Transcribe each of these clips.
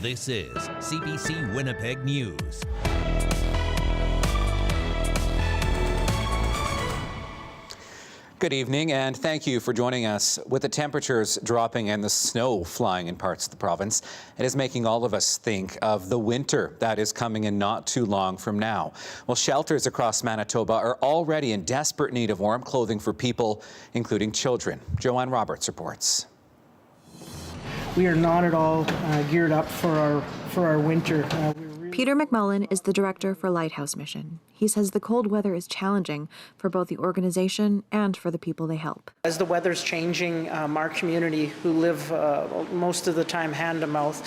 This is CBC Winnipeg News. Good evening, and thank you for joining us. With the temperatures dropping and the snow flying in parts of the province, it is making all of us think of the winter that is coming in not too long from now. Well, shelters across Manitoba are already in desperate need of warm clothing for people, including children. Joanne Roberts reports. We are not at all geared up for our winter. Peter McMullen is the director for Lighthouse Mission. He says the cold weather is challenging for both the organization and for the people they help. As the weather's changing, our community, who live most of the time hand to mouth,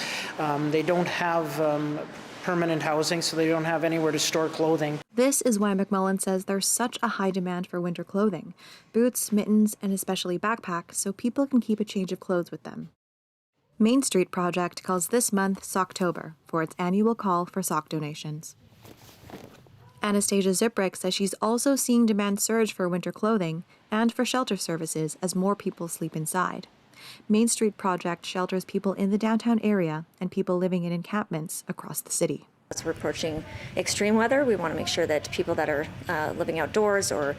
they don't have permanent housing, so they don't have anywhere to store clothing. This is why McMullen says there's such a high demand for winter clothing, boots, mittens, and especially backpacks, so people can keep a change of clothes with them. Main Street Project calls this month Socktober for its annual call for sock donations. Anastasia Ziprick says she's also seeing demand surge for winter clothing and for shelter services as more people sleep inside. Main Street Project shelters people in the downtown area and people living in encampments across the city. As we're approaching extreme weather, we want to make sure that people that are living outdoors or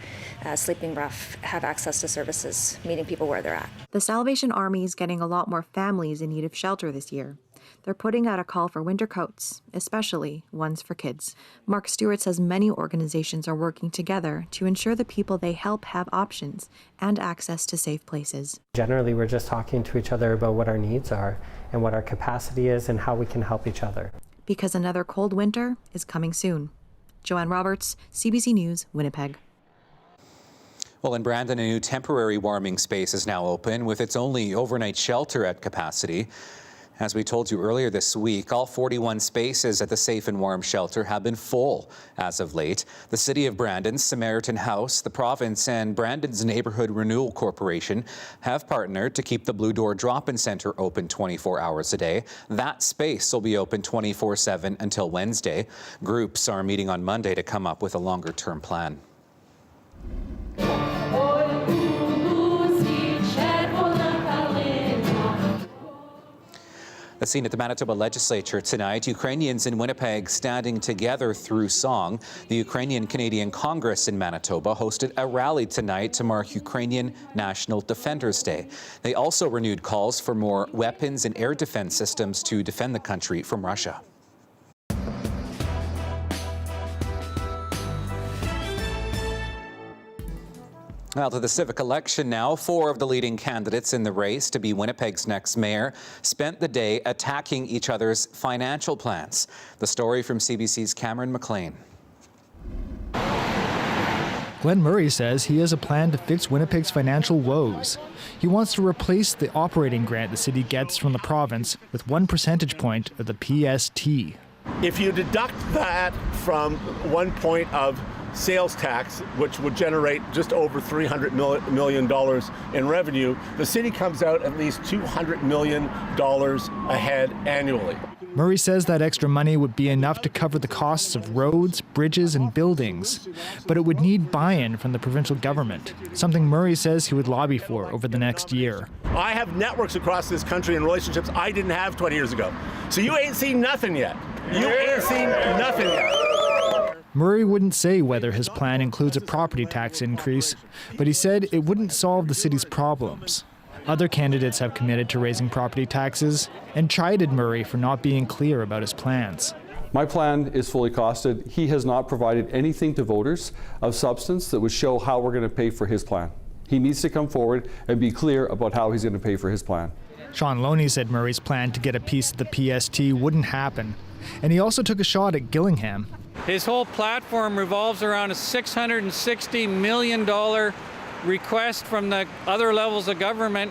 sleeping rough have access to services, meeting people where they're at. The Salvation Army is getting a lot more families in need of shelter this year. They're putting out a call for winter coats, especially ones for kids. Mark Stewart says many organizations are working together to ensure the people they help have options and access to safe places. Generally, we're just talking to each other about what our needs are and what our capacity is and how we can help each other. Because another cold winter is coming soon. Joanne Roberts, CBC News, Winnipeg. Well, in Brandon, a new temporary warming space is now open with its only overnight shelter at capacity. As we told you earlier this week, all 41 spaces at the Safe and Warm shelter have been full as of late. The City of Brandon's Samaritan House, the province, and Brandon's Neighborhood Renewal Corporation have partnered to keep the Blue Door Drop-In Centre open 24 hours a day. That space will be open 24/7 until Wednesday. Groups are meeting on Monday to come up with a longer-term plan. The scene at the Manitoba Legislature tonight, Ukrainians in Winnipeg standing together through song. The Ukrainian-Canadian Congress in Manitoba hosted a rally tonight to mark Ukrainian National Defenders Day. They also renewed calls for more weapons and air defense systems to defend the country from Russia. Well, to the civic election now. 4 of the leading candidates in the race to be Winnipeg's next mayor spent the day attacking each other's financial plans. The story from CBC's Cameron McLean. Glenn Murray says he has a plan to fix Winnipeg's financial woes. He wants to replace the operating grant the city gets from the province with 1 percentage point of the PST. If you deduct that from 1 point of sales tax, which would generate just over $300 million in revenue, the city comes out at least $200 million ahead annually. Murray says that extra money would be enough to cover the costs of roads, bridges, and buildings, but it would need buy-in from the provincial government, something Murray says he would lobby for over the next year. I have networks across this country and relationships I didn't have 20 years ago. So you ain't seen nothing yet. You ain't seen nothing yet. Murray wouldn't say whether his plan includes a property tax increase, but he said it wouldn't solve the city's problems. Other candidates have committed to raising property taxes and chided Murray for not being clear about his plans. My plan is fully costed. He has not provided anything to voters of substance that would show how we're going to pay for his plan. He needs to come forward and be clear about how he's going to pay for his plan. Sean Loney said Murray's plan to get a piece of the PST wouldn't happen, and he also took a shot at Gillingham. His whole platform revolves around a $660 million request from the other levels of government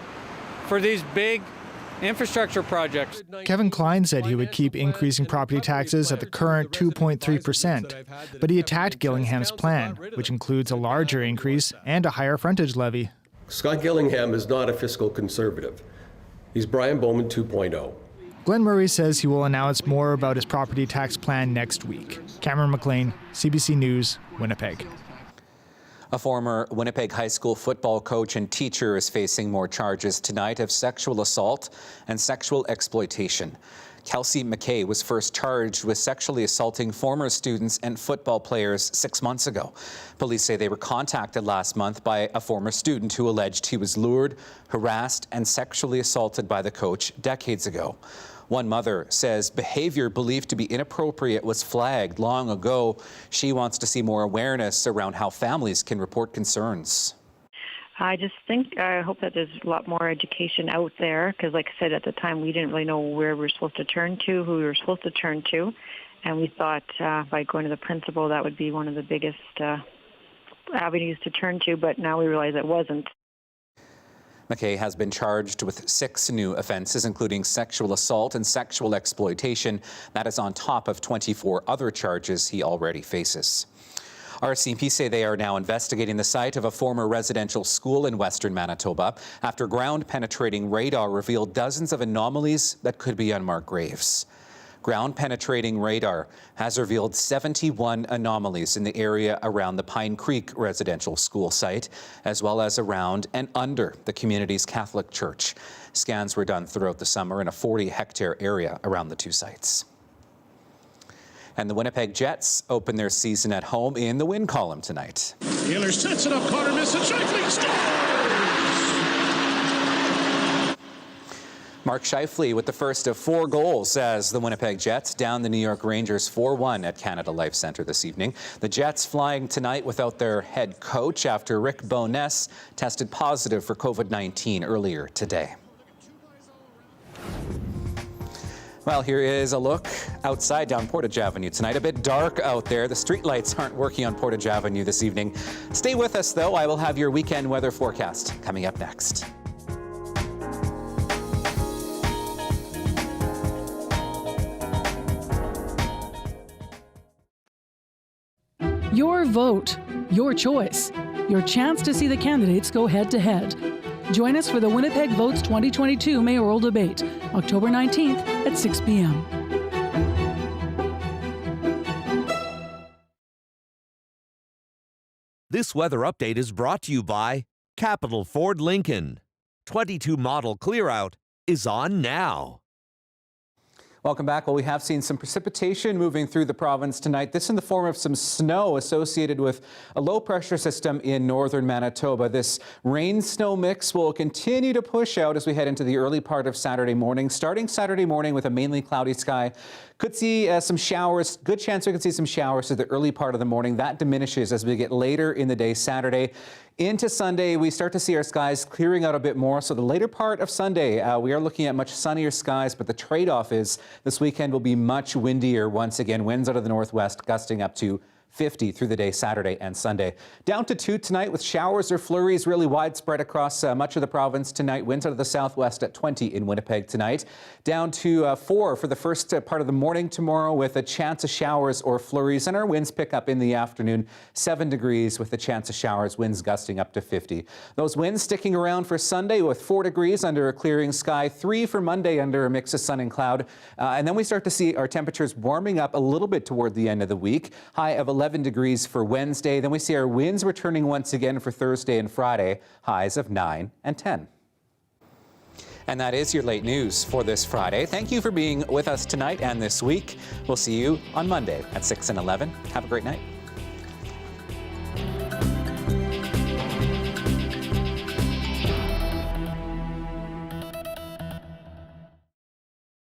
for these big infrastructure projects. Kevin Klein said he would keep increasing property taxes at the current 2.3%, but he attacked Gillingham's plan, which includes a larger increase and a higher frontage levy. Scott Gillingham is not a fiscal conservative. He's Brian Bowman 2.0. Glenn Murray says he will announce more about his property tax plan next week. Cameron McLean, CBC News, Winnipeg. A former Winnipeg High School football coach and teacher is facing more charges tonight of sexual assault and sexual exploitation. Kelsey McKay was first charged with sexually assaulting former students and football players 6 months ago. Police say they were contacted last month by a former student who alleged he was lured, harassed, and sexually assaulted by the coach decades ago. One mother says behavior believed to be inappropriate was flagged long ago. She wants to see more awareness around how families can report concerns. I hope that there's a lot more education out there, because like I said, at the time we didn't really know where we were supposed to turn to, who we were supposed to turn to, and we thought by going to the principal that would be one of the biggest avenues to turn to, but now we realize it wasn't. McKay has been charged with 6 new offenses, including sexual assault and sexual exploitation. That is on top of 24 other charges he already faces. RCMP say they are now investigating the site of a former residential school in western Manitoba after ground-penetrating radar revealed dozens of anomalies that could be unmarked graves. Ground-penetrating radar has revealed 71 anomalies in the area around the Pine Creek residential school site, as well as around and under the community's Catholic church. Scans were done throughout the summer in a 40-hectare area around the 2 sites. And the Winnipeg Jets open their season at home in the win column tonight. Taylor sets it up, Connor misses, Scheifele scores! Mark Scheifele with the first of 4 goals as the Winnipeg Jets down the New York Rangers 4-1 at Canada Life Centre this evening. The Jets flying tonight without their head coach after Rick Bowness tested positive for COVID-19 earlier today. Well, here is a look outside down Portage Avenue tonight. A bit dark out there. The streetlights aren't working on Portage Avenue this evening. Stay with us, though. I will have your weekend weather forecast coming up next. Your vote, your choice, your chance to see the candidates go head-to-head. Join us for the Winnipeg Votes 2022 mayoral debate, October 19th at 6 p.m. This weather update is brought to you by Capital Ford Lincoln. 22 model clear-out is on now. Welcome back. Well, we have seen some precipitation moving through the province tonight. This in the form of some snow associated with a low-pressure system in northern Manitoba. This rain-snow mix will continue to push out as we head into the early part of Saturday morning. Starting Saturday morning with a mainly cloudy sky. Could see some showers. Good chance we could see some showers at the early part of the morning. That diminishes as we get later in the day Saturday. Into Sunday, we start to see our skies clearing out a bit more. So the later part of Sunday, we are looking at much sunnier skies, but the trade-off is this weekend will be much windier once again. Winds out of the northwest gusting up to 50 through the day Saturday and Sunday. Down to 2 tonight with showers or flurries really widespread across much of the province tonight. Winds out of the southwest at 20 in Winnipeg tonight. Down to 4 for the first part of the morning tomorrow with a chance of showers or flurries. And our winds pick up in the afternoon. 7 degrees with a chance of showers, winds gusting up to 50. Those winds sticking around for Sunday with 4 degrees under a clearing sky. 3 for Monday under a mix of sun and cloud. And then we start to see our temperatures warming up a little bit toward the end of the week. High of 11 degrees for Wednesday. Then we see our winds returning once again for Thursday and Friday, highs of 9 and 10. And that is your late news for this Friday. Thank you for being with us tonight and this week. We'll see you on Monday at 6 and 11. Have a great night.